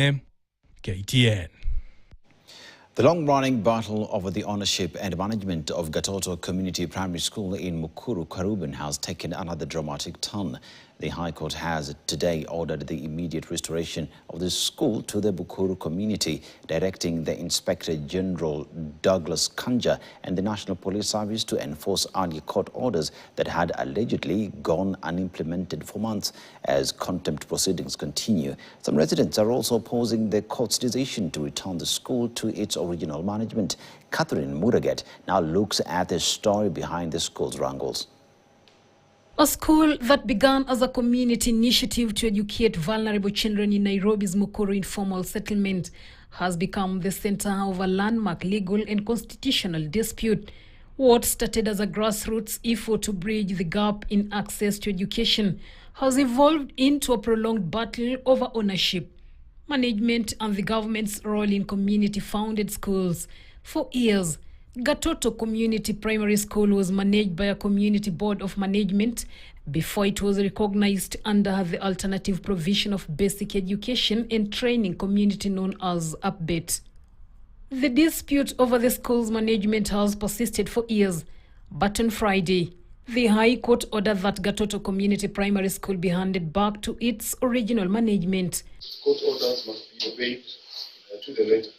KTN. The long-running battle over the ownership and management of Gatoto Community Primary School in Mukuru, Karuban has taken another dramatic turn. The High Court has today ordered the immediate restoration of the school to the Mukuru community, directing the Inspector General Douglas Kanja and the National Police Service to enforce earlier court orders that had allegedly gone unimplemented for months as contempt proceedings continue. Some residents are also opposing the court's decision to return the school to its original management. Catherine Muraget now looks at the story behind the school's wrangles. A school that began as a community initiative to educate vulnerable children in Nairobi's Mukuru informal settlement has become the center of a landmark legal and constitutional dispute. What started as a grassroots effort to bridge the gap in access to education has evolved into a prolonged battle over ownership, management, and the government's role in community-founded schools. For years, Gatoto Community Primary School was managed by a community board of management before it was recognized under the alternative provision of basic education and training community known as UPBET. The dispute over the school's management has persisted for years, but on Friday, the High Court ordered that Gatoto Community Primary School be handed back to its original management. Court orders must be obeyed to the letter.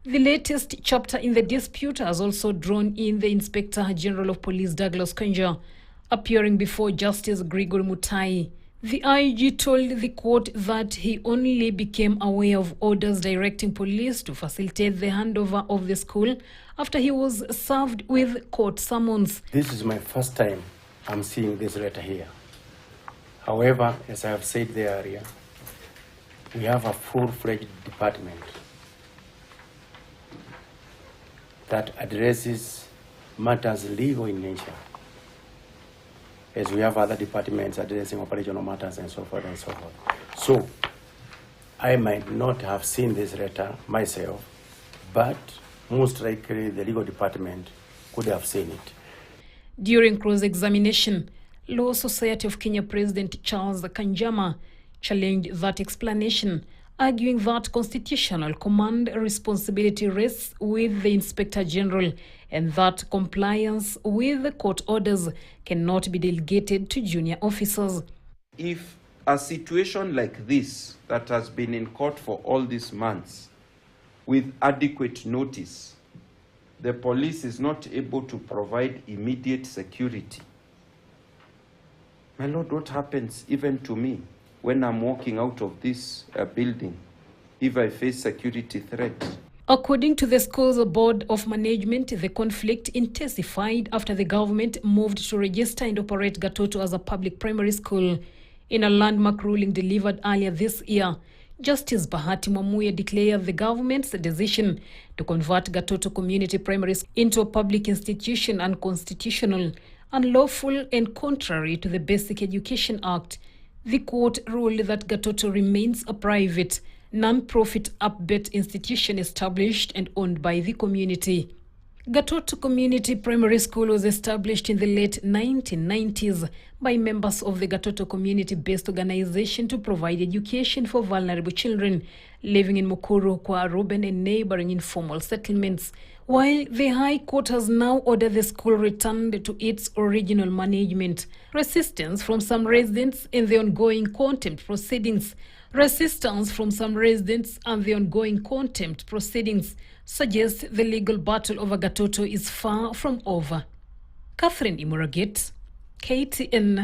The latest chapter in the dispute has also drawn in the Inspector General of Police Douglas Kanja. Appearing before Justice Gregory Mutai, the IG told the court that he only became aware of orders directing police to facilitate the handover of the school after he was served with court summons. This is my first time I'm seeing this letter here. However, as I have said there earlier, we have a full-fledged department that addresses matters legal in nature, as we have other departments addressing operational matters and so forth and so forth. So, I might not have seen this letter myself, but most likely the legal department could have seen it. During cross-examination, Law Society of Kenya President Charles Kanjama challenged that explanation, arguing that constitutional command responsibility rests with the Inspector General and that compliance with the court orders cannot be delegated to junior officers. If a situation like this that has been in court for all these months, with adequate notice, the police is not able to provide immediate security, my lord, what happens even to me when I'm walking out of this building, if I face security threat? According to the school's board of management, the conflict intensified after the government moved to register and operate Gatoto as a public primary school. In a landmark ruling delivered earlier this year, Justice Bahati Mwamuye declared the government's decision to convert Gatoto Community Primary into a public institution unconstitutional, unlawful, and contrary to the Basic Education Act. The court ruled that Gatoto remains a private, non-profit UPBET institution established and owned by the community. Gatoto Community Primary School was established in the late 1990s by members of the Gatoto community-based organization to provide education for vulnerable children living in Mukuru, Kwaruben, and neighboring informal settlements. While the High Court has now ordered the school returned to its original management, resistance from some residents and the ongoing contempt proceedings suggest the legal battle over Gatoto is far from over. Catherine Muraget, KTN.